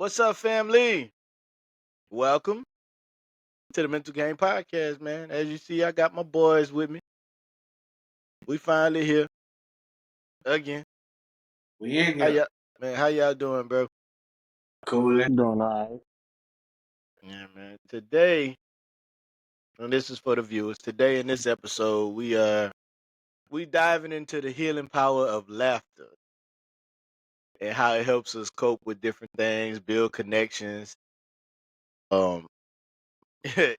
What's up, family? Welcome to the Mental Game Podcast, man. As you see, I got my boys with me. We finally here again. We in How here. y'all, man? How y'all doing, bro? Cool. Doing all right. Yeah, man. Today, and this is for the viewers. Today in this episode, we diving into the healing power of laughter and how it helps us cope with different things, build connections, um,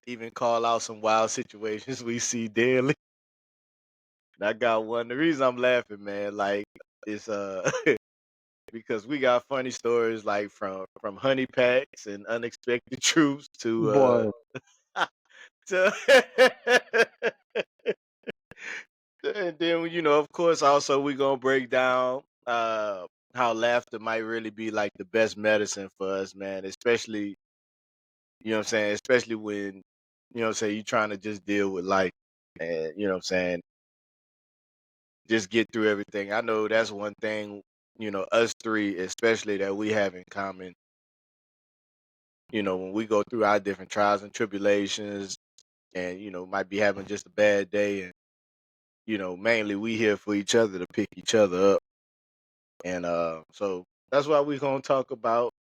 even call out some wild situations we see daily. And I got one. The reason I'm laughing, man, like it's because we got funny stories like from honey packs and unexpected troops Boy, to and then of course also we gonna break down how laughter might really be like the best medicine for us, man, especially what I'm saying, especially when say you're trying to just deal with life and what I'm saying, just get through everything. I know that's one thing, us three especially, that we have in common. When we go through our different trials and tribulations and, might be having just a bad day, and, mainly we here for each other to pick each other up. And so that's why we're gonna talk about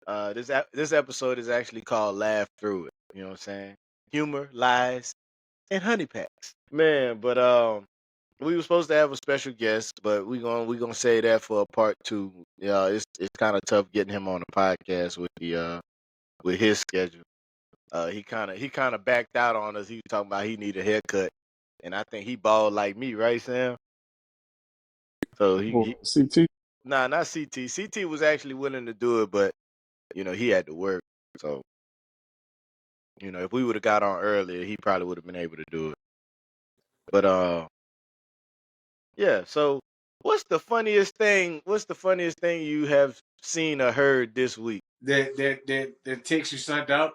this episode is actually called Laugh Through It. You know what I'm saying? Humor, lies, and honey packs. Man, but we were supposed to have a special guest, but we gonna say that for a part two. Yeah, it's kind of tough getting him on the podcast with his schedule. He kind of backed out on us. He was talking about he need a haircut, and I think he bald like me, right, Sam? So CT. nah, not CT. CT was actually willing to do it, but he had to work. So if we would have got on earlier, he probably would have been able to do it. But yeah. So what's the funniest thing? What's the funniest thing you have seen or heard this week? That text you sent out.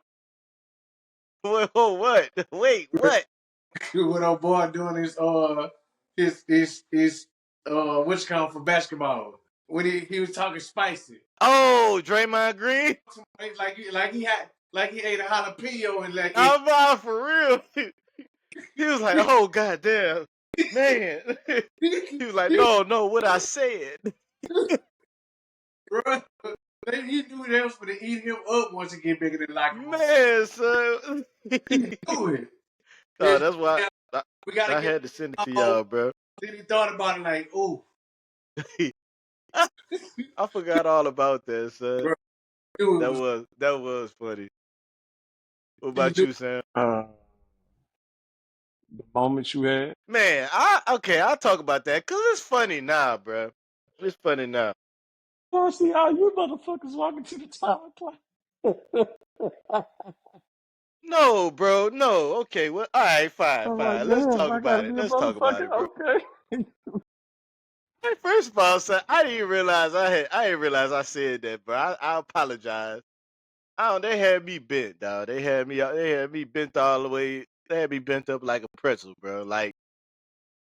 What? Wait, what? What old boy doing his what's called for basketball when he was talking spicy. Oh, Draymond Green. Like he ate a jalapeno and like I'm out for real. He was like, "Oh goddamn, man." He was like, "No, what I said." bro. He knew that was going to eat him up once he get bigger than locker room. Man, son. He knew it. Oh, that's why We gotta I get had to send it to y'all, bro. Then he thought about it like, ooh. I forgot all about that, son. Bro, that was funny. What about you, Sam? The moment you had. Man, I'll talk about that because it's funny now, bro. It's funny now. Oh, see how you motherfuckers walking to the top. No, bro, no. Okay, well, all right, fine. I'm like, Let's damn, talk I about gotta it. be a Let's talk about motherfucker. it, bro. Okay. Hey, first of all, son, I didn't realize I said that, bro. I apologize. They had me bent, dog. They had me bent all the way. They had me bent up like a pretzel, bro. Like,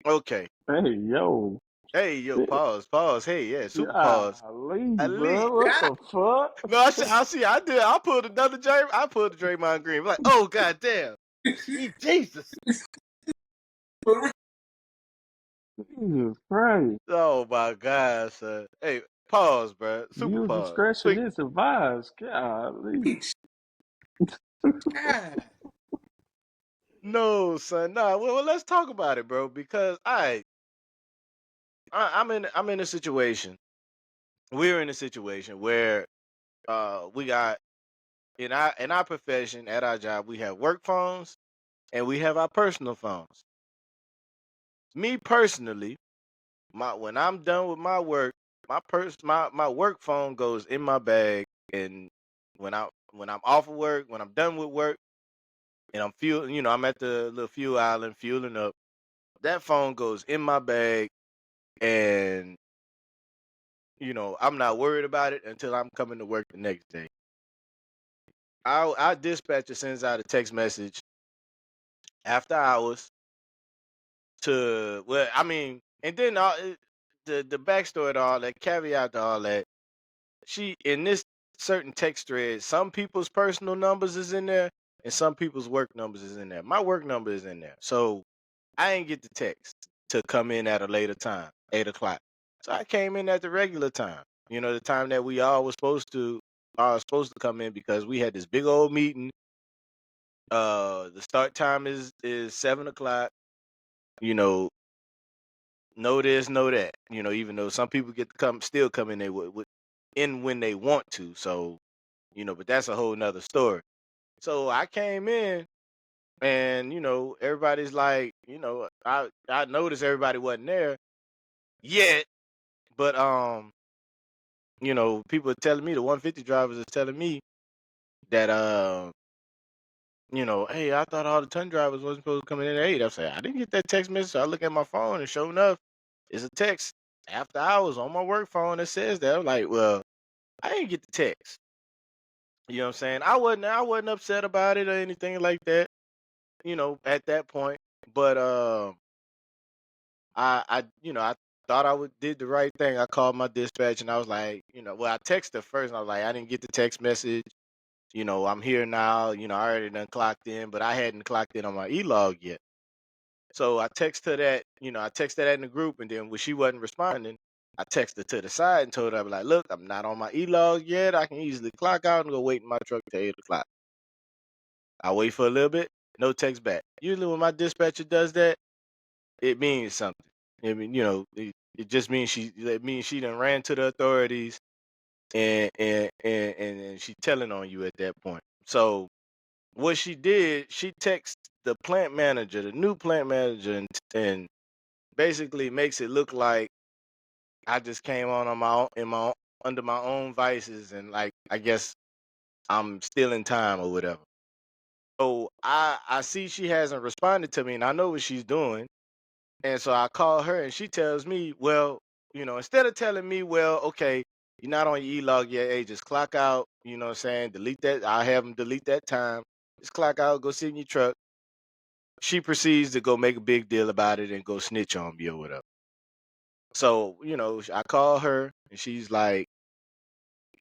okay. Hey, yo. Hey, yo, pause. Hey, yeah, super pause. Golly, At least. bro. What the fuck? No, I did. I pulled another I pulled the Draymond Green. I'm like, oh goddamn, sweet Jesus. Jesus Christ. Oh my God, son. Hey, pause, bro. Super Use pause. discretion Quick. is advised. Golly. No, son. Nah. Well, let's talk about it, bro. Because I'm in a situation. We're in a situation where we got in our profession, at our job, we have work phones and we have our personal phones. Me personally, when I'm done with my work, my work phone goes in my bag, and when I'm off of work, when I'm done with work, and I'm fueling, I'm at the little fuel island fueling up. That phone goes in my bag, and I'm not worried about it until I'm coming to work the next day. Our dispatcher sends out a text message after hours and then the backstory to all that, caveat to all that. She in this certain text threads, some people's personal numbers is in there and some people's work numbers is in there. My work number is in there. So I didn't get the text to come in at a later time, 8 o'clock. So I came in at the regular time. The time that we all was supposed to come in because we had this big old meeting. The start time is 7 o'clock. You know this, know that. Even though some people get to still come in there in when they want to. So but that's a whole nother story. So I came in and everybody's like, I noticed everybody wasn't there yet, but people are telling me, the 150 drivers is telling me that hey, I thought all the ton drivers wasn't supposed to come in at 8. I said, I didn't get that text message. So I look at my phone and sure enough, it's a text after hours on my work phone that says that. I'm like, well, I didn't get the text. You know what I'm saying? I wasn't upset about it or anything like that, at that point. But I thought I did the right thing. I called my dispatch and I was like, well, I texted her first and I was like, I didn't get the text message. I'm here now. I already done clocked in, but I hadn't clocked in on my e-log yet. So I texted her that, I texted that in the group, and then when she wasn't responding, I texted her to the side and told her, I'm like, look, I'm not on my e-log yet. I can easily clock out and go wait in my truck till 8 o'clock. I wait for a little bit, no text back. Usually when my dispatcher does that, it means something. I mean, it just means she done ran to the authorities and she telling on you at that point. So what she did, she texted the plant manager, the new plant manager, and basically makes it look like I just came on my own, under my own vices, and like I guess I'm still in time or whatever. So I see she hasn't responded to me, and I know what she's doing. And so I call her and she tells me, well, instead of telling me, well, okay, you're not on your e-log yet, hey, just clock out, you know what I'm saying? Delete that. I'll have them delete that time. Just clock out, go sit in your truck. She proceeds to go make a big deal about it and go snitch on me or whatever. So, I call her and she's like,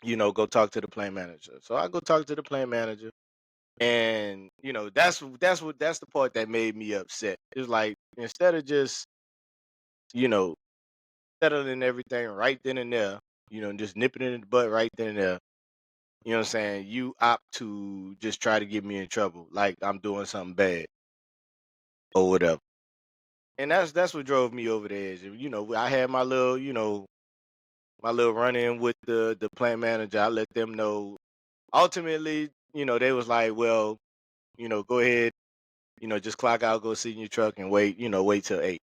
go talk to the plant manager. So I go talk to the plant manager. And, that's the part that made me upset. It's like, instead of just, you know, settling everything right then and there, just nipping it in the butt right then and there. You know what I'm saying? You opt to just try to get me in trouble, like I'm doing something bad or whatever. And that's what drove me over the edge. I had my little run in with the plant manager. I let them know. Ultimately, they was like, well, go ahead, just clock out, go sit in your truck and wait, wait till 8.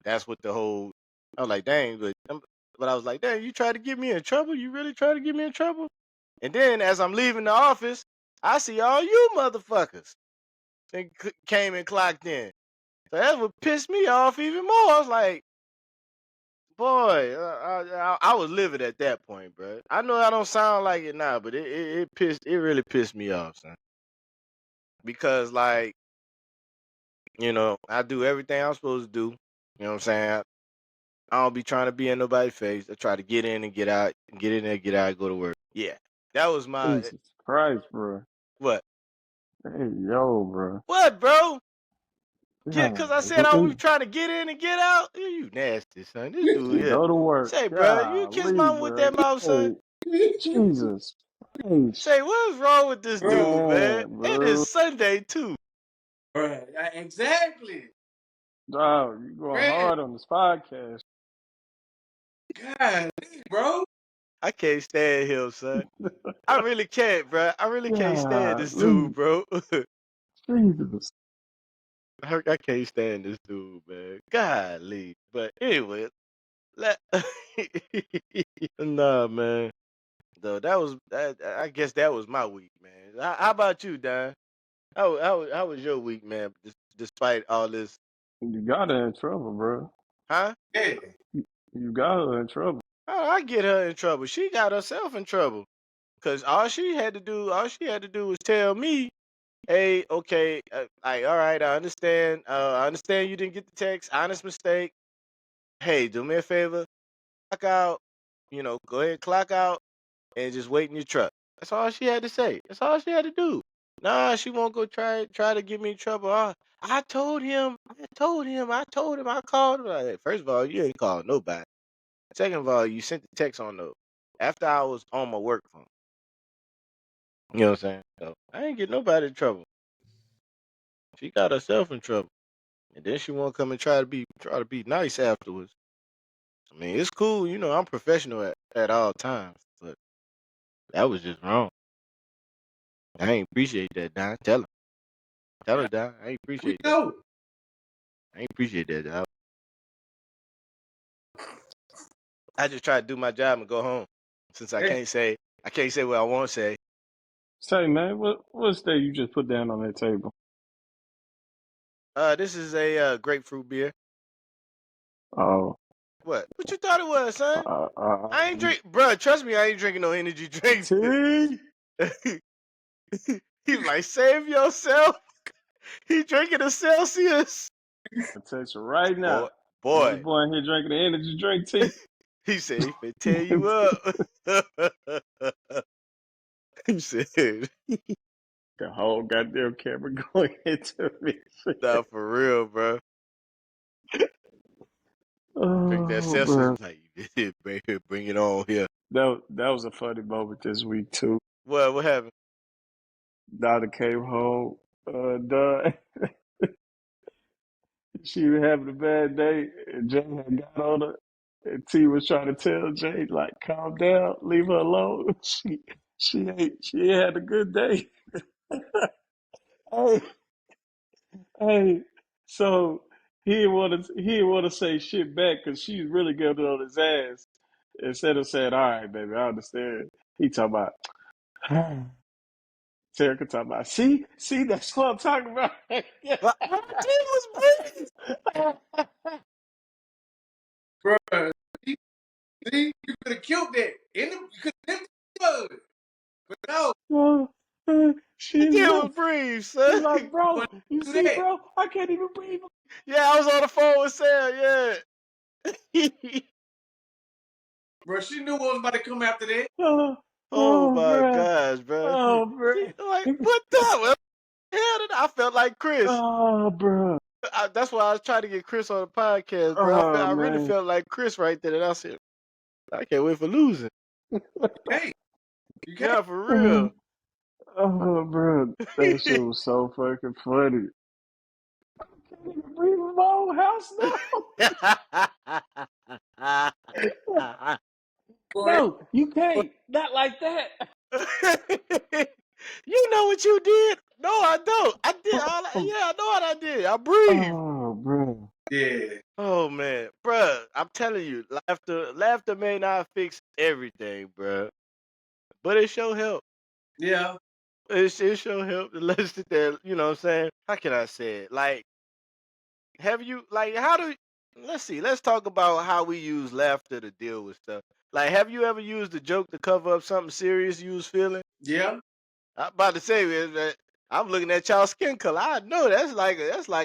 That's what the whole. I was like, dang, but I was like, dang, you try to get me in trouble? You really try to get me in trouble? And then as I'm leaving the office, I see all you motherfuckers and came and clocked in. So that's what pissed me off even more. I was like, boy, I was livid at that point, bro. I know I don't sound like it now, but it really pissed me off, son. Because like, I do everything I'm supposed to do. You know what I'm saying? I don't be trying to be in nobody's face. I try to get in and get out, get in and get out, go to work. Yeah, that was my Jesus Christ, bro. what? Hey, yo, bro. What, bro? Yeah, God, cause I said I was trying to get in and get out. You nasty, son. This dude and here. go to work. Say, bro, you kiss Golly, mama with bro. that mouth, son. Hey, Jesus Christ. Say, what's wrong with this dude, man? Man, It bro. is Sunday too. Right. Exactly. Dog, you going Man, hard on this podcast. God, bro. I can't stand him, son. I really can't, bro. I really can't stand this dude, Golly, bro. Jesus. I can't stand this dude, man. Golly. But anyway, let nah, man. Though I guess that was my week, man. How about you, Don? How was your week, man? Despite all this, You got her in trouble, bro. huh? Yeah. You got her in trouble. I get her in trouble. She got herself in trouble because all she had to do was tell me, hey, okay, like, all right, I understand you didn't get the text. Honest mistake. Hey, do me a favor, clock out. Go ahead, clock out, and just wait in your truck. That's all she had to say. That's all she had to do. Nah, she won't go try to get me in trouble. I told him. I called him. Like, first of all, you ain't called nobody. Second of all, you sent the text on those after I was on my work phone. You know what I'm saying? So I ain't get nobody in trouble. She got herself in trouble, and then she won't come and try to be nice afterwards. I mean, it's cool. You know, I'm professional at all times, but that was just wrong. I ain't appreciate that, Don. Tell her, Don. I ain't We appreciate that. know. I ain't appreciate that, Don. I just try to do my job and go home. Since I Hey, can't say what I want to say. Say, man, what's that you just put down on that table? This is a grapefruit beer. Oh, What? What you thought it was, son? uh, uh, I ain't drink, bro. Trust me, I ain't drinking no energy drinks. tea. He was like, save yourself. He drinking a Celsius. I text you right Boy, now. Another boy. boy in here drinking the energy drink tea. He said he finna tear you up. He said, The whole goddamn camera going into me. nah, for real, bro. Drink that Oh, Celsius. bro. Like, bring it on here. That was a funny moment this week too. What happened? Donna came home, done. She was having a bad day, and Jay had got on her, and T was trying to tell Jay, like, calm down, leave her alone. She ain't had a good day. Hey, hey, so he didn't want to say shit back because she's really getting on his ass. Instead of saying, "All right, baby, I understand," he talking about. Terica talking about. See, that's what I'm talking about. What I did was breathe. bro. See, see, you could have killed that. You could have blood. But no, Oh, I she's did like, was breathe, she's son. like, bro, but you do see, that. bro, I can't even breathe. Yeah, I was on the phone with Sam. Yeah. Bro, she knew what was about to come after that. Oh, Oh my bro, gosh, bro. oh, She bro, like, what the hell? I felt like Chris. oh, bro, That's why I was trying to get Chris on the podcast, bro. oh, I really man, felt like Chris right there. And I said, I can't wait for losing. Hey, you can't. Yeah, for real. oh, bro, that shit was so fucking funny. Can't even breathe in my own house now. Boy, No, you can't. Not like that. You know what you did? No, I don't. I did all that. Yeah, I know what I did. I breathed. Oh, bro. yeah. Oh man, bruh, I'm telling you, laughter may not fix everything, bruh, but it sure help. Yeah. It sure help to let us sit there. You know what I'm saying? How can I say it? Like, have you like how do? Let's see. Let's talk about how we use laughter to deal with stuff. Like, have you ever used a joke to cover up something serious you was feeling? Yeah. I'm about to say that I'm looking at y'all skin color. I know that's like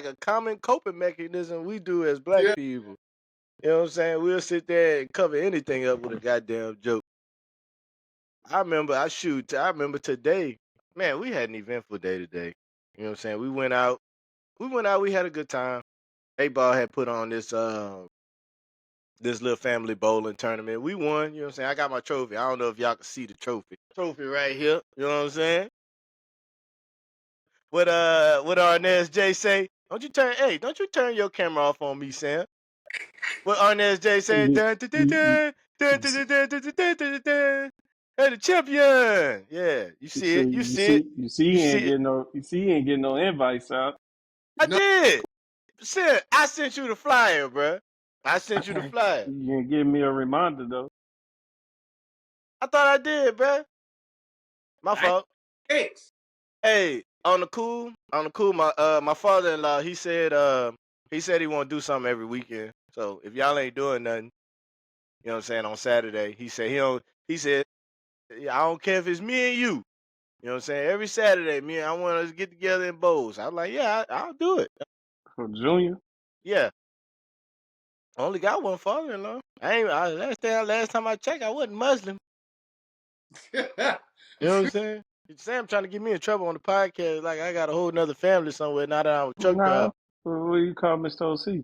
a common coping mechanism we do as black Yeah. people. You know what I'm saying? We'll sit there and cover anything up with a goddamn joke. I remember today, man, we had an eventful day today. You know what I'm saying? We had a good time. A-Ball had put on this little family bowling tournament. We won, you know what I'm saying? I got my trophy. I don't know if y'all can see the trophy. Trophy right here. You know what I'm saying? What Arnez J say? Don't you turn your camera off on me, Sam. What Arnez J say? You, Dun, dun, dun, you, dun, dun, dun, dun, dun, dun, dun, dun, dun, dun. Hey, the champion. Yeah, you you see see, it. You you see it. see, you see, You he ain't see it. getting no, you see, he ain't getting no invites out. I No. did. I sent you the flyer, bruh. I sent you the flyer. You ain't giving me a reminder though. I thought I did, bruh. My I fault. X. Hey, on the cool, my father-in-law, he said he want to do something every weekend. So if y'all ain't doing nothing, you know what I'm saying, on Saturday, he said, yeah, I don't care if it's me and you. You know what I'm saying? Every Saturday, I want us to get together in bowls. I was like, yeah, I'll do it. For Junior, Yeah. I only got one father-in-law. Last time I checked, I wasn't Muslim. You know what I'm saying? Sam trying to get me in trouble on the podcast. Like I got a whole nother family somewhere now that I'm a truck Nah, driver. what do you call Mr. OC?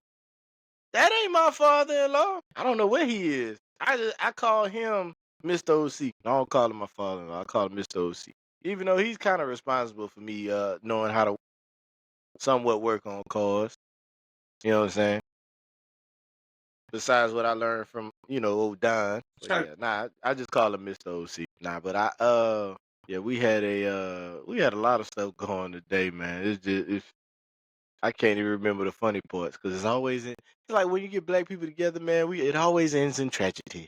That ain't my father-in-law. I don't know where he is. I call him Mr. OC. I don't call him my father-in-law. I call him Mr. OC. Even though he's kind of responsible for me knowing how to somewhat work on cars. You know what I'm saying? Besides what I learned from, old Don. But Trying yeah, nah, I just call him Mr. OC. Nah, but yeah, we had a lot of stuff going today, man. I can't even remember the funny parts because it's like when you get black people together, man, it always ends in tragedy.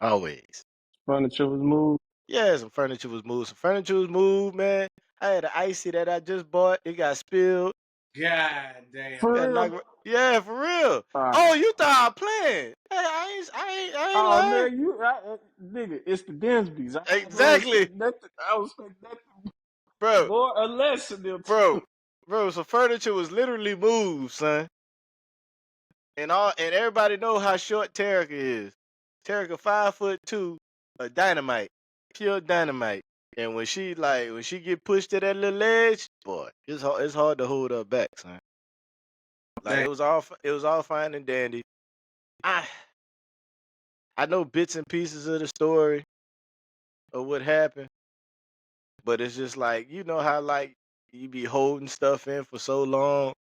Always. Furniture was moved. Yeah, some furniture was moved. Some furniture was moved, man. I had an icy that I just bought. It got spilled. God damn. For Got real? knocked. Yeah, for real. All right. Oh, you thought I was playing? Hey, I ain't Oh, lying. nigga, nigga, it's the Dinsbys. I don't Exactly, expect nothing. I don't expect nothing bro, more or less than them bro, two. bro. So furniture was literally moved, son. And everybody know how short Terica is. Terica 5'2", a dynamite, pure dynamite. And when she get pushed to that little ledge, boy, it's hard to hold her back, son. Like Damn. it was all fine and dandy. I I know bits and pieces of the story of what happened, but it's just like how like you be holding stuff in for so long,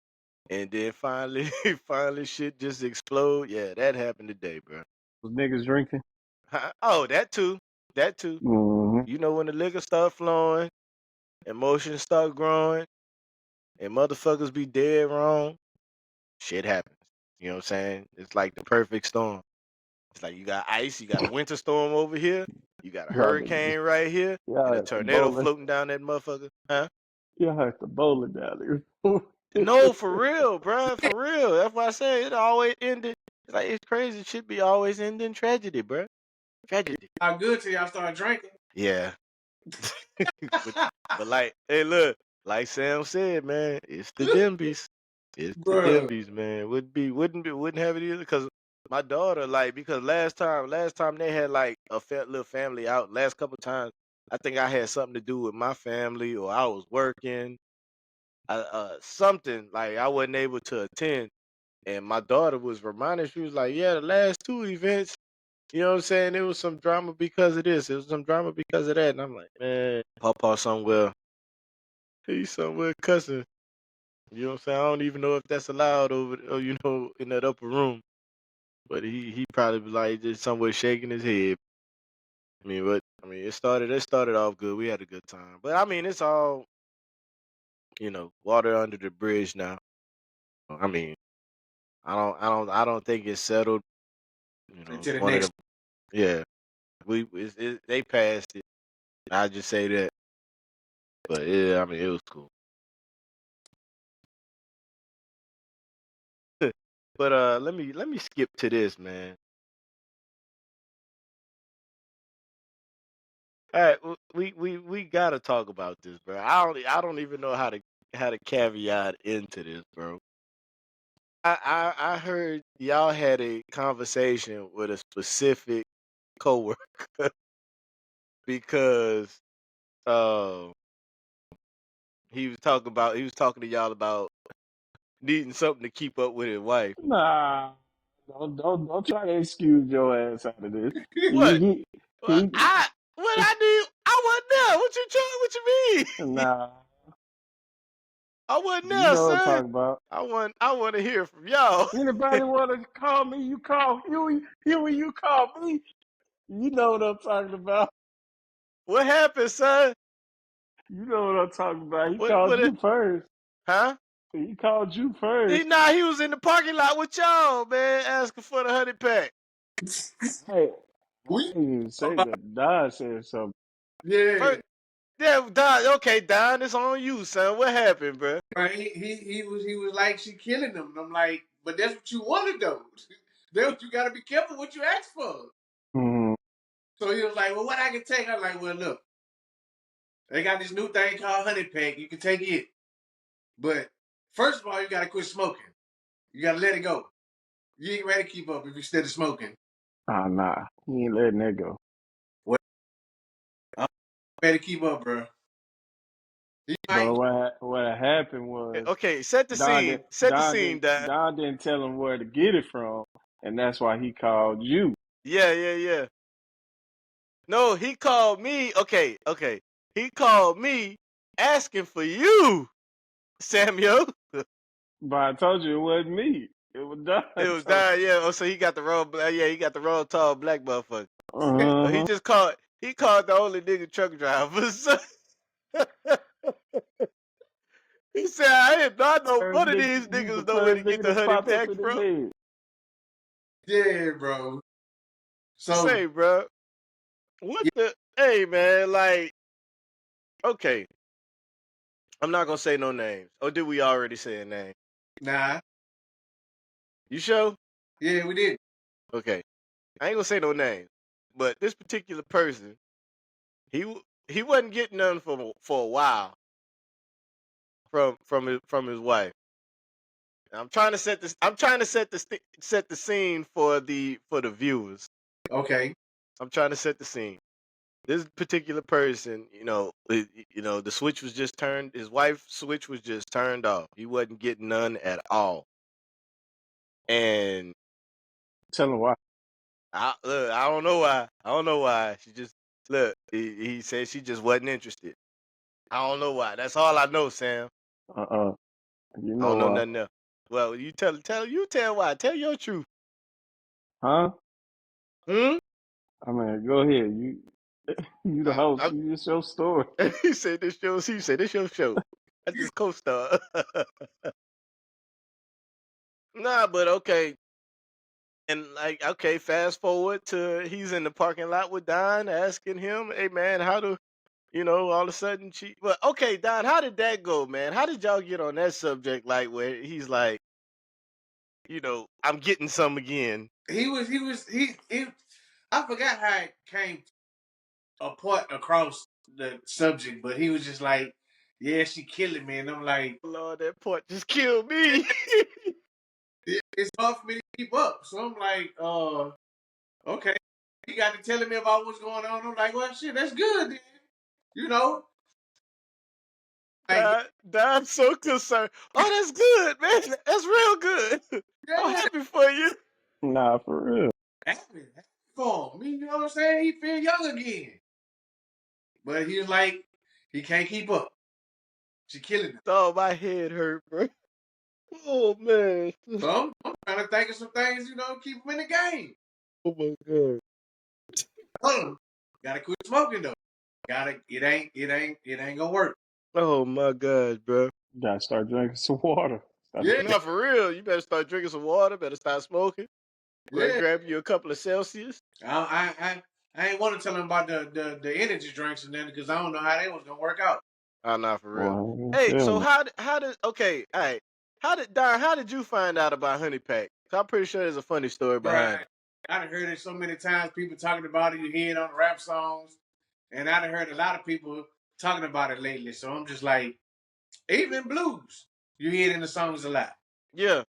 and then finally finally shit just explode. Yeah, that happened today, bro. Those niggas drinking. Oh, that too. That too. Mm-hmm. When the liquor start flowing, emotions start growing, and motherfuckers be dead wrong, shit happens. You know what I'm saying? It's like the perfect storm. It's like you got ice, you got a winter storm over here, you got a Y'all niggas, hurricane right here, and y'all a at the tornado bowling. floating down that motherfucker. Huh? Y'all at the bowling down there. No, for real, bruh. For real. That's why I say it always ended. It's like it's crazy. It should be always ending tragedy, bruh. Tragedy. How good till y'all start drinking. Yeah. but but like, hey, look, like Sam said, man, it's the Dimbies. It's the Bruh. Dimbies, man. Wouldn't have it either because my daughter, like, because last time they had like a little family out. Last couple times, I think I had something to do with my family or I was working. Something like I wasn't able to attend, and my daughter was reminding. She was like, "Yeah, the last two events." You know what I'm saying? It was some drama because of this. It was some drama because of that. And I'm like, man, Papa somewhere. He's somewhere cussing. You know what I'm saying? I don't even know if that's allowed in that upper room. But he probably was like just somewhere shaking his head. It started off good. We had a good time. But I mean, it's all, water under the bridge now. I mean, I don't think it's settled. To It's the one of next. them. Yeah, they passed it. I just say that. But yeah, I mean, it was cool. But let me skip to this, man. All right, we gotta talk about this, bro. I don't even know how to caveat into this, bro. I heard y'all had a conversation with a specific coworker because uh he was talking to y'all about needing something to keep up with his wife. Nah, don't try to excuse your ass out of this. What? He, he, What he I need? I wasn't there. What you mean? nah, I wasn't you there, know what I'm son. talking about. I want to hear from y'all. Anybody want to call me? You call Huey. Huey, you call me. You know what I'm talking about. What happened, son? You know what I'm talking about. He What called what it, you first. huh? He called you first. He was in the parking lot with y'all, man, asking for the 100 pack. Hey, I We didn't even say about, that. Don said something. yeah. First, yeah, Don. Okay, Don, it's on you, son. What happened, bro? Right. He was like she killing them. And I'm like, but that's what you wanted though. That's what you gotta be careful what you ask for. Hmm. So he was like, well, what I can take? I'm like, well, look, they got this new thing called honey pack. You can take it. But first of all, you gotta quit smoking. You gotta let it go. You ain't ready to keep up if you steady smoking. Nah. He ain't letting that go. Well, better keep up, bro. He But might. what happened was Okay, set the Don scene. did, Set the scene, Don. Don didn't tell him where to get it from, and that's why he called you. Yeah. No, he called me. Okay. He called me asking for you, Samuel. But I told you it wasn't me. It was Don. It was Don. Yeah. Oh, so he got the wrong. Yeah, he got the wrong tall black motherfucker. So he Uh-huh. just called. He called the only nigga truck driver. So he said, "I didn't know First one of nigga, these you the niggas know where to first get nigga the that honey popped up pack in his from." head. Yeah, bro. So Say, bro, what yeah, the? Hey, man, like, okay, I'm not gonna say no names. Or did we already say a name? nah, You sure? yeah, we did. Okay, I ain't gonna say no names. But this particular person, he wasn't getting none for a while from his wife. I'm trying to set this. I'm trying to set the scene for the viewers. Okay, I'm trying to set the scene. This particular person, the switch was just turned. His wife's switch was just turned off. He wasn't getting none at all. And Tell him why. I don't know why. I don't know why. She just look. He said she just wasn't interested. I don't know why. That's all I know, Sam. Uh-uh. You I don't know know why. nothing else. Well, you tell why. Tell your truth. Huh? Hmm. I mean, go ahead. You the host. I, It's your story. he said this show. He said this your show. I just co-star. Nah, but okay. And like, okay, fast forward to he's in the parking lot with Don, asking him, "Hey, man, how do all of a sudden she?" Well, okay, Don, how did that go, man? How did y'all get on that subject? Like, where he's like, I'm getting some again. He. I forgot how it came apart across the subject, but he was just like, "Yeah, she killing me," and I'm like, Lord, that part just killed me. it's hard for me to keep up. So I'm like, okay. He got to telling me about what's going on. I'm like, well, shit, that's good. Then. You know, like, Don's so concerned. Oh, that's good, man. That's real good. I'm yeah, happy for you. Nah, for real. happy for him. You know what I'm saying? He feel young again. But he was like, he can't keep up. She killing him. Oh, my head hurt, bro. Oh man. So I'm trying to think of some things, keep him in the game. Oh my god. Tell him, gotta quit smoking though. It ain't gonna work. Oh my god, bro. You gotta start drinking some water. Yeah, Not for real. You better start drinking some water. Better stop smoking. Better yeah. grab you a couple of Celsius. I ain't want to tell him about the energy drinks and then because I don't know how they was gonna work out. Oh, not for real. Well, Hey, tell so me. how did okay, all right. How did you find out about Honey Pack? 'Cause I'm pretty sure there's a funny story Bruh, behind it. I done heard it so many times, people talking about it, you hear it on rap songs, and I done heard a lot of people talking about it lately. So I'm just like, even blues, you hear it in the songs a lot. Yeah.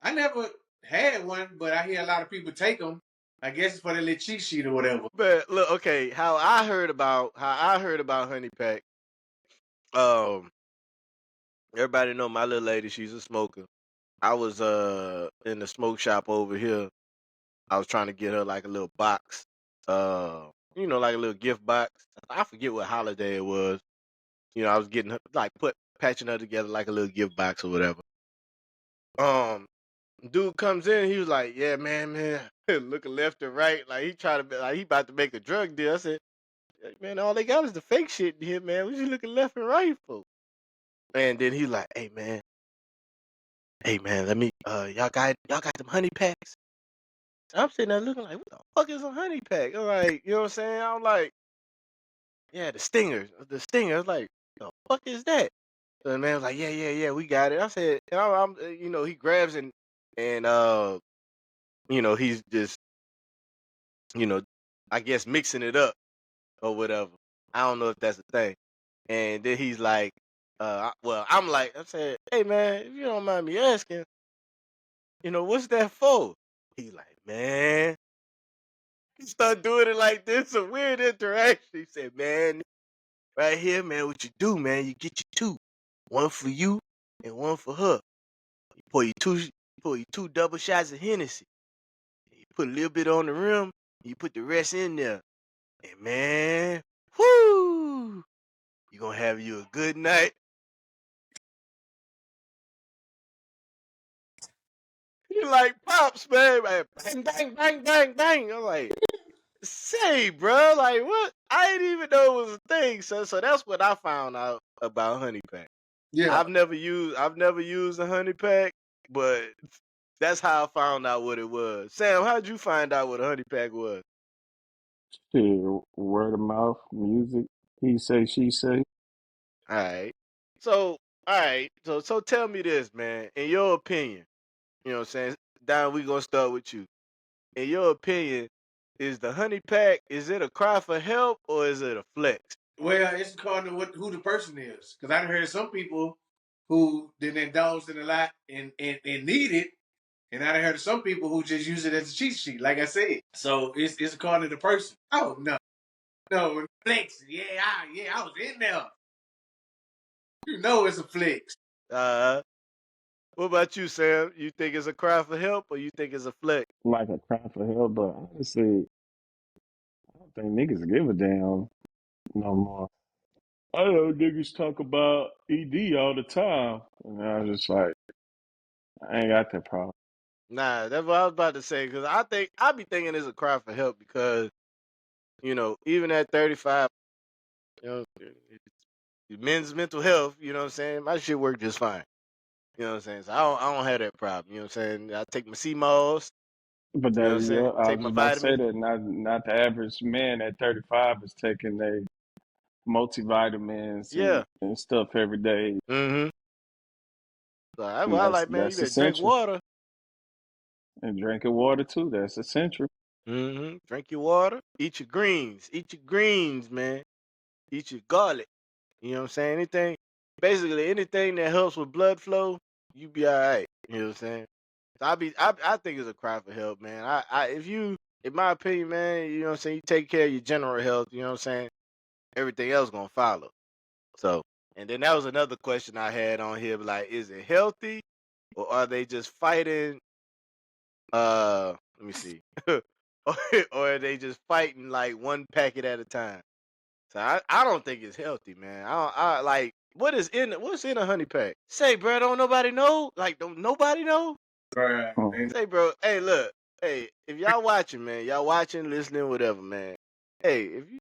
I never had one, but I hear a lot of people take them. I guess it's for the little cheat sheet or whatever. But look, okay, how I heard about Honey Pack. Um, everybody know my little lady, she's a smoker. I was in the smoke shop over here. I was trying to get her like a little box. Like a little gift box. I forget what holiday it was. I was getting her like patching her together like a little gift box or whatever. Um, dude comes in, he was like, "Yeah, man," looking left and right, like he trying to be like he about to make a drug deal. I said, "Hey, man, all they got is the fake shit in here, man. What you looking left and right for?" And then he like, hey man, let me y'all got them honey packs." I'm sitting there looking like, what the fuck is a honey pack? I'm like, you know what I'm saying? I'm like, yeah, the stingers. The stinger. I was like, the fuck is that? So the man was like, yeah, we got it. I said, and he grabs and he's just, you know, I guess mixing it up or whatever. I don't know if that's the thing. And then he's like, I'm like, I said, hey man, if you don't mind me asking, what's that for? He's like, man, he started doing it like this, a weird interaction. He said, man. Right here, man, what you do, man, you get your two. One for you and one for her. You pour your two double shots of Hennessy. You put a little bit on the rim, you put the rest in there. And man, whoo! You gonna have you a good night. You like pops, man. Like, bang, bang, bang, bang, bang. I'm like, say, bro, like what? I didn't even know it was a thing. So that's what I found out about honey pack. Yeah. I've never used a honey pack, but that's how I found out what it was. Sam, how'd you find out what a honey pack was? Shit, word of mouth, music. He say, she say. All right. So, all right. So tell me this, man. In your opinion, you know what I'm saying? Don, we gonna start with you. In your opinion, is the honey pack, is it a cry for help or is it a flex? Well, it's according to who the person is. Because I heard some people who didn't indulge in a lot and need it. And I heard of some people who just use it as a cheat sheet, like I said. So it's according to the person. Oh no, flex. Yeah, I was in there. You know it's a flex. Uh what about you, Sam? You think it's a cry for help or you think it's a flex? Like a cry for help, but honestly, I don't think niggas give a damn no more. I know niggas talk about ED all the time, and I was just like, I ain't got that problem. Nah, that's what I was about to say. Cause I be thinking it's a cry for help because, even at 35, men's mental health, you know what I'm saying? My shit work just fine. You know what I'm saying? So I don't have that problem. You know what I'm saying? I take my CMOS, But you know what I'm that, saying? yeah, I Take was my just about to say vitamins. that not the average man at 35 is taking their multivitamins Yeah. and stuff every day. Mm-hmm. So that's And why I like, man, you that's better drink essential. water. And drinking water too, that's essential. Mm-hmm. Drink your water. Eat your greens. Eat your greens, man. Eat your garlic. You know what I'm saying? Basically anything that helps with blood flow, you be all right. You know what I'm saying? So I think it's a cry for help, man. In my opinion, man, you know what I'm saying, you take care of your general health, you know what I'm saying? Everything else gonna follow. So, and then that was another question I had on here, like, is it healthy or are they just fighting? Let me see, or are they just fighting like one packet at a time? So I don't think it's healthy, man. I like what's in a honey pack? Say, bro, don't nobody know? Like, don't nobody know? Right. Hmm. Say, bro, hey, look, hey, if y'all watching, man, y'all watching, listening, whatever, man. Hey, if you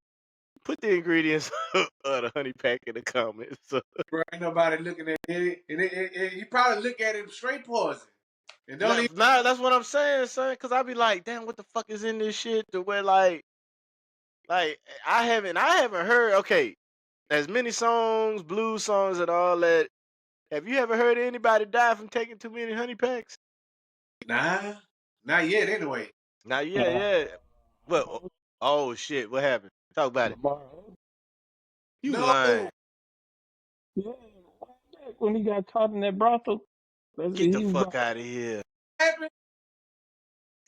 put the ingredients of the honey pack in the comments. So, Bro, ain't nobody looking at it. And you probably look at it straight poison. And don't even nah, that's what I'm saying, son. Cause I be like, damn, what the fuck is in this shit? To where like I haven't heard. Okay, as many songs, blues songs, and all that. Have you ever heard of anybody die from taking too many honey packs? nah, not yet anyway. Now, yeah, Uh, yeah. What? Oh shit! What happened? Talk about it. Lamar, You No. lying? yeah, when he got caught in that brothel, Get the he was fuck about, out of here! Happened.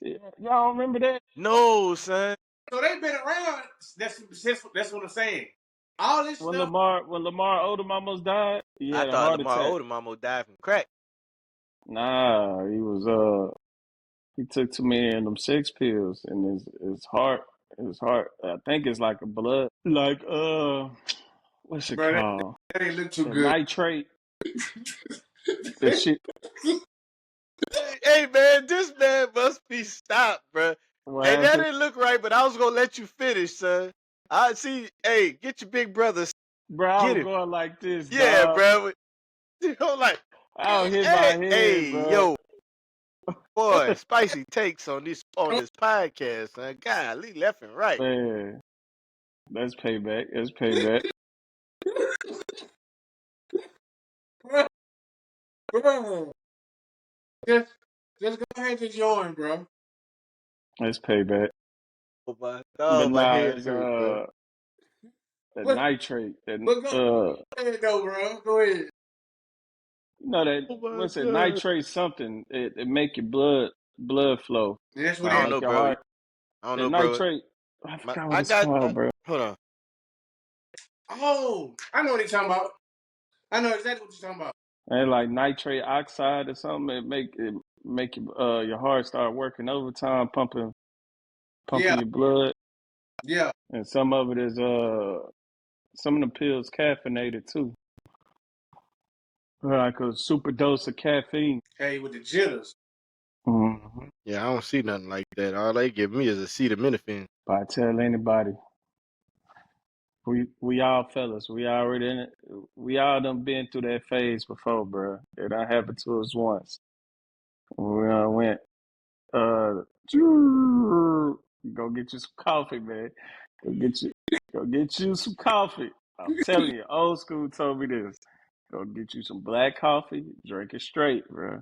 yeah, y'all remember that? No, son. So they've been around. That's what I'm saying. All this When stuff, Lamar Odom almost died, he I had a thought heart Lamar attack. Odom almost died from crack. Nah, he took too many of them sex pills, and his heart, I think it's like a blood, like what's it bro. That, called? that ain't look too The good. nitrate, the shit. Hey, man, this man must be stopped, bro. What Hey, that happened, didn't look right, but I was gonna let you finish, son. I see. Hey, get your big brother. bro? I Get was him. going like this, Yeah, dog. bro. You know, like, I hey, was hit hey, my head, hey, bro. yo, boy, spicy takes on this podcast, son. Golly, left and right. Man, that's payback. That's payback. Bro, bro. Just, just go ahead and join, bro. That's payback. Oh, But my nah, head it's hurt, bro. the But, nitrate. And but go ahead, though, bro. Go ahead. you know that Oh my what's it? god. Nitrate something. It make your blood flow, And that's what I like don't it know, make your bro. heart. I don't That know, bro. nitrate. I forgot what I it's got. called, bro. Hold on. Oh, I know what you're talking about. I know exactly what you're talking about. And like nitrate oxide or something, it make your heart start working overtime, pumping Yeah, your blood. yeah. And some of it is some of the pills caffeinated too. Like a super dose of caffeine. Hey, with the jitters. Mm-hmm. Yeah, I don't see nothing like that. All they give me is acetaminophen. But I tell anybody, we all fellas, we already in it. We all done been through that phase before, bro. It done happened to us once. We went, uh, go get you some coffee, man. Go get you some coffee. I'm telling you, old school told me this. Go get you some black coffee, drink it straight, bro.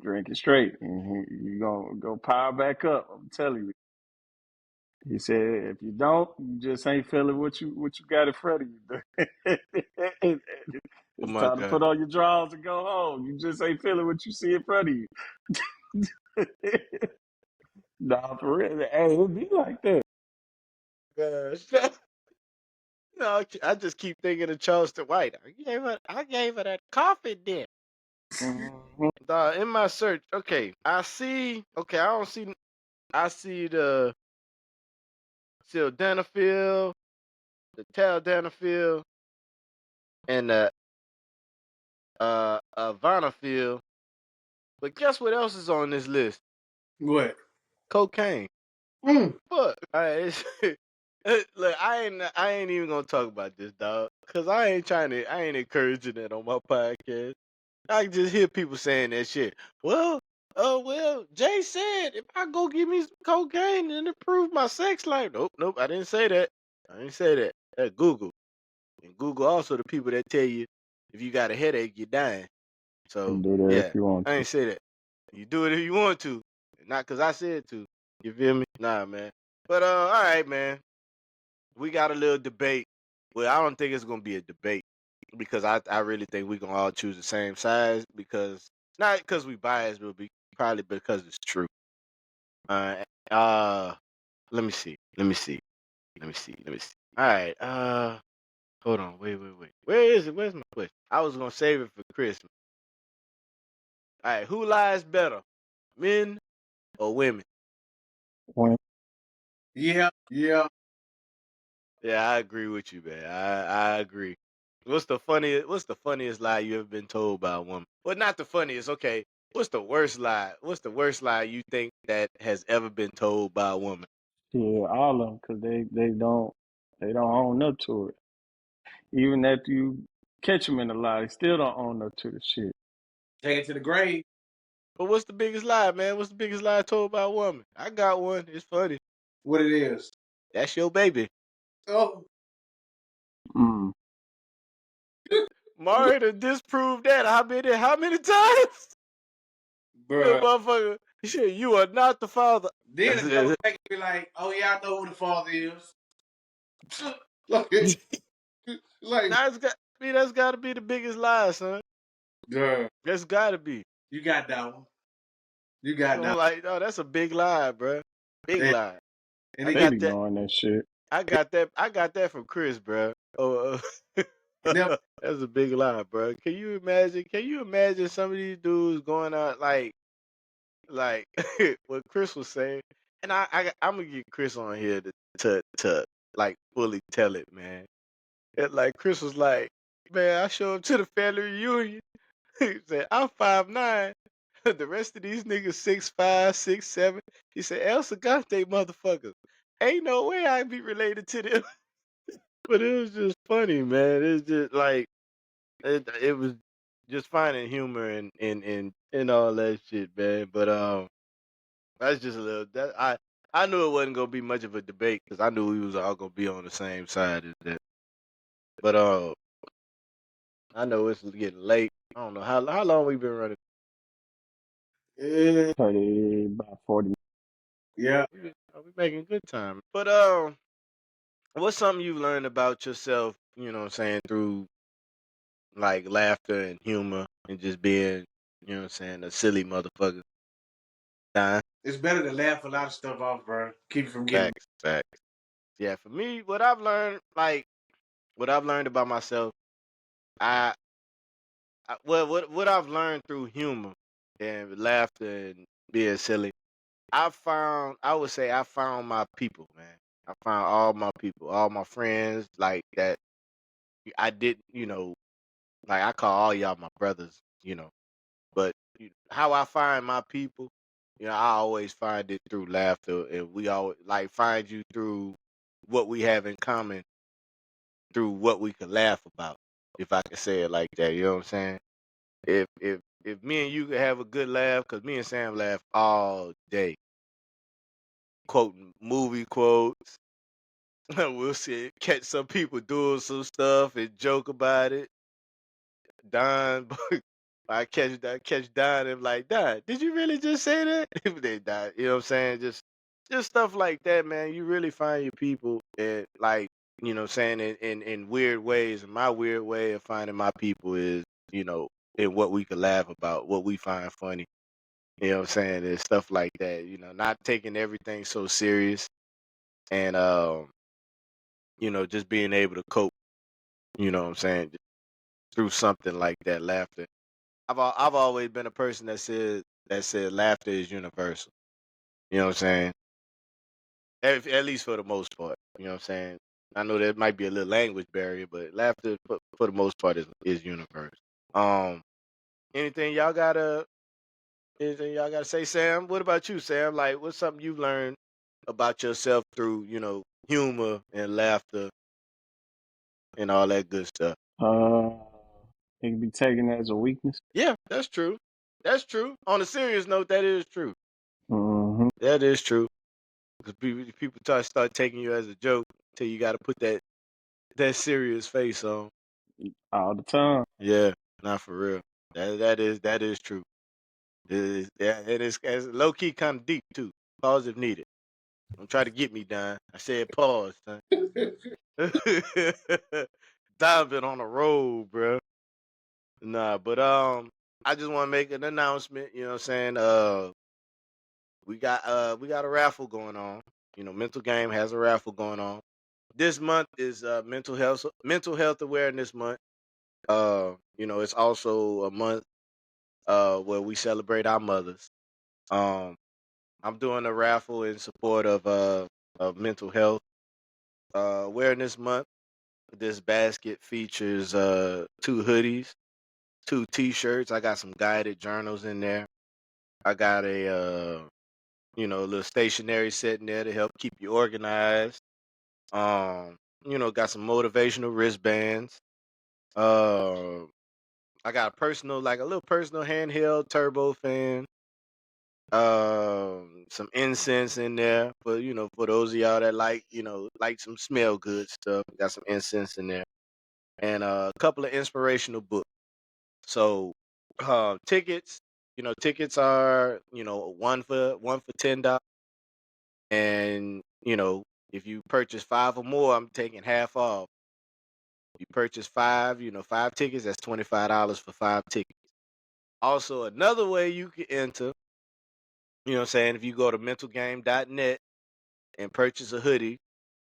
Drink it straight, and you gonna go power back up. I'm telling you. He said, if you don't, you just ain't feeling what you got in front of you. Oh It's my time to god. put on your drawers and go home. You just ain't feeling what you see in front of you. Nah, for real. Hey, it be like that. Gosh. No, I just keep thinking of Charleston White. I gave her that coffee then. Mhm. In my search, okay, I see. Okay, I don't see. I see the sildenafil, the tadalafil, and the vanafil. But guess what else is on this list? What? Cocaine. Mm. Fuck. Look, I ain't even gonna talk about this, dog. Cause I ain't encouraging that on my podcast. I can just hear people saying that shit. Well, Jay said if I go give me some cocaine and improve my sex life. Nope, I didn't say that. I didn't say that. That's Google. And Google also the people that tell you if you got a headache, you're dying. You So can do that if yeah, you want I to. ain't say that. You do it if you want to, not cause I said to. You feel me? Nah, man. But all right, man. We got a little debate. Well, I don't think it's gonna be a debate because I really think we gonna all choose the same size because not because we biased, but probably because it's true. Uh, uh, let me see. All right. Hold on. Wait. Where is it? Where's my question? I was gonna save it for Christmas. All right. Who lies better, men or women? When Yeah, yeah. Yeah, I agree with you, man. I agree. What's the funniest lie you ever been told by a woman? Well, not the funniest. Okay. What's the worst lie? What's the worst lie you think that has ever been told by a woman? yeah, all of them, because they don't own up to it. Even after you catch them in a lie, they still don't own up to the shit. Take it to the grave. But what's the biggest lie, man? What's the biggest lie told by a woman? I got one. It's funny. What it is. That's your baby. Oh, Mm. Mario to disprove that. How many times? The bruh. motherfucker. Shit, you are not the father. Then a double take and be like, oh yeah, I know who the father is. like, like, That's gotta be the biggest lie, son. bruh, That's gotta be. you got that one. You got that I'm like, no, that's a big lie, bro. Big one. lie. And I they They got got be that. knowing that shit. I got that from Chris, bro. Oh, them. that's a big lie, bro. Can you imagine? Can you imagine some of these dudes going out like what Chris was saying? And I'm gonna get Chris on here to like fully tell it, man. And like Chris was like, man, I show up to the family reunion. He said, I'm 5'9". The rest of these niggas 6'5", 6'7". He said, El Sagante motherfuckers. Ain't no way I'd be related to them. But it was just funny, man. It's just like it was just finding humor and all that shit, man. But that's just a little that I knew it wasn't gonna be much of a debate because I knew we was all gonna be on the same side as that. But I know it's getting late. I don't know how long we been running. Probably about 40. Yeah, We making good time. But what's something you've learned about yourself? You know what I'm saying through like laughter and humor and just being, you know what I'm saying, a silly motherfucker. Nah, it's better to laugh a lot of stuff off, bro. Keep you from getting. facts. Yeah, for me, what I've learned, like what I've learned about myself, I, well, what I've learned through humor and laughter and being silly, I would say I found my people, man. I found all my people, all my friends, like that. I didn't, like I call all y'all my brothers. But how I find my people, I always find it through laughter, and we always like find you through what we have in common, through what we can laugh about, if I can say it like that. You know what I'm saying? If me and you could have a good laugh, cause me and Sam laugh all day, quoting movie quotes. We'll see, catch some people doing some stuff and joke about it. Don, I catch Don and like, Don, did you really just say that? They die. You know what I'm saying? Just stuff like that, man. You really find your people, and like, what I'm saying, in weird ways. And my weird way of finding my people is, in what we can laugh about, what we find funny. You know what I'm saying? And stuff like that. Not taking everything so serious, and just being able to cope. You know what I'm saying? Through something like that, laughter. I've always been a person that said laughter is universal. You know what I'm saying? At least for the most part. You know what I'm saying? I know there might be a little language barrier, but laughter for the most part is universal. Um, anything y'all gotta anything y'all gotta say, Sam? What about you, Sam? Like, what's something you've learned about yourself through humor and laughter and all that good stuff? Uh, it can be taken as a weakness. Yeah, that's true. That's true. On a serious note, that is true. Mm-hmm. That is true. Because people start taking you as a joke until you got to put that serious face on. All the time. Yeah, not for real. That is true. It's low key kind of deep too. Pause if needed. Don't try to get me, Don. I said pause, son. Don been on the road, bro. Nah, but I just want to make an announcement. You know what I'm saying? We got a raffle going on. Mental Game has a raffle going on. This month is mental health awareness month. It's also a month where we celebrate our mothers. Um, I'm doing a raffle in support of mental health awareness month. This basket features two hoodies, two T-shirts. I got some guided journals in there. I got a little stationery set in there to help keep you organized. Um, got some motivational wristbands. Uh, I got a little personal handheld turbo fan. Some incense in there for those of y'all that like some smell good stuff. Got some incense in there, and a couple of inspirational books. So, tickets. Tickets are one for $10, and if you purchase 5 or more, I'm taking half off. You purchase 5 tickets, that's $25 for 5 tickets. Also, another way you can enter, what I'm saying, if you go to mentalgame.net and purchase a hoodie,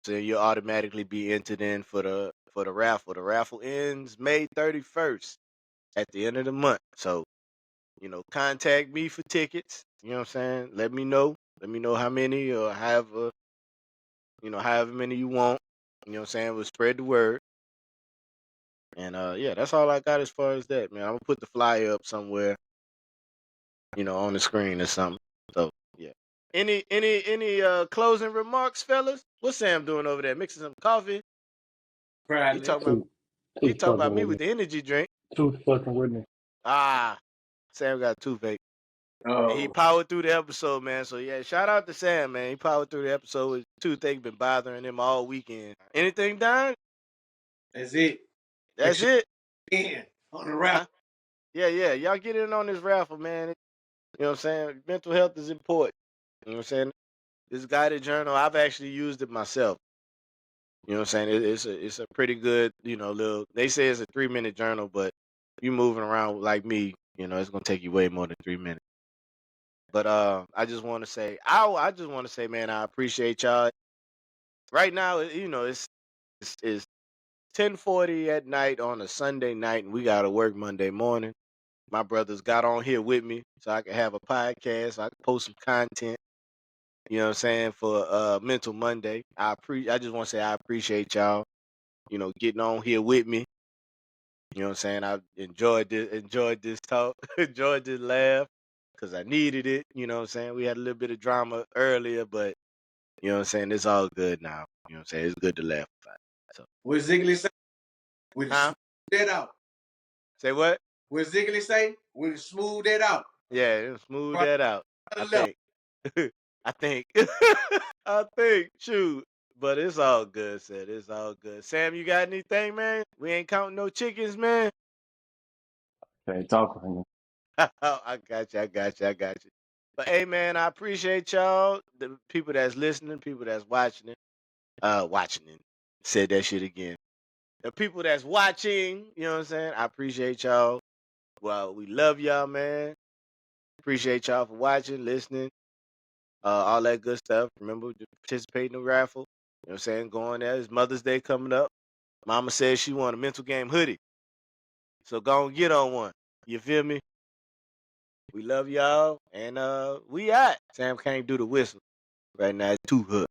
so you'll automatically be entered in for the raffle. The raffle ends May 31st at the end of the month. So, contact me for tickets. You know what I'm saying? Let me know. Let me know how many or however many you want. You know what I'm saying? We'll spread the word. And yeah, that's all I got as far as that, man. I'm gonna put the flyer up somewhere, on the screen or something. So yeah. Any closing remarks, fellas? What's Sam doing over there? Mixing some coffee? He Probably. talking about he Who's talking fucking about me with with me? the energy drink. Who's fucking with me? Ah, Sam got a toothache. And he Oh, powered through the episode, man. So yeah, shout out to Sam, man. He powered through the episode. His toothache been bothering him all weekend. Anything done? that's it. Make That's sure it. you in on the route. Huh? Yeah, yeah. Y'all get in on this raffle, man. You know what I'm saying? Mental health is important. You know what I'm saying? This guided journal, I've actually used it myself. You know what I'm saying? It's a pretty good, little. They say it's a 3-minute journal, but you moving around like me, it's gonna take you way more than 3 minutes. But I just want to say, man, I appreciate y'all. Right now, it's 10:40 at night on a Sunday night, and we gotta work Monday morning. My brothers got on here with me so I can have a podcast, so I can post some content. You know what I'm saying, for Mental Monday. I just want to say I appreciate y'all, getting on here with me. You know what I'm saying? I enjoyed this talk, enjoyed this laugh, because I needed it. You know what I'm saying? We had a little bit of drama earlier, but you know what I'm saying? It's all good now. You know what I'm saying? It's good to laugh about it. So, What Ziggly say? We'll huh? smooth that out. Say what? What Ziggly say? We'll smooth that out. Yeah, smooth Right that out. to I the left. think. I think. I think. Shoot. But it's all good, said. It's all good. Sam, you got anything, man? We ain't counting no chickens, man. Can't talk right now. I got you. I got you. I got you. But hey, man, I appreciate y'all. The people that's listening, people that's watching it. Watching it. Said that shit again. The people that's watching, you know what I'm saying? I appreciate y'all. Well, we love y'all, man. Appreciate y'all for watching, listening, all that good stuff. Remember to participate in the raffle. You know what I'm saying? Going there. It's Mother's Day coming up. Mama says she want a mental game hoodie. So go and get on one. You feel me? We love y'all. And we out. Sam can't do the whistle right now. It's too hood.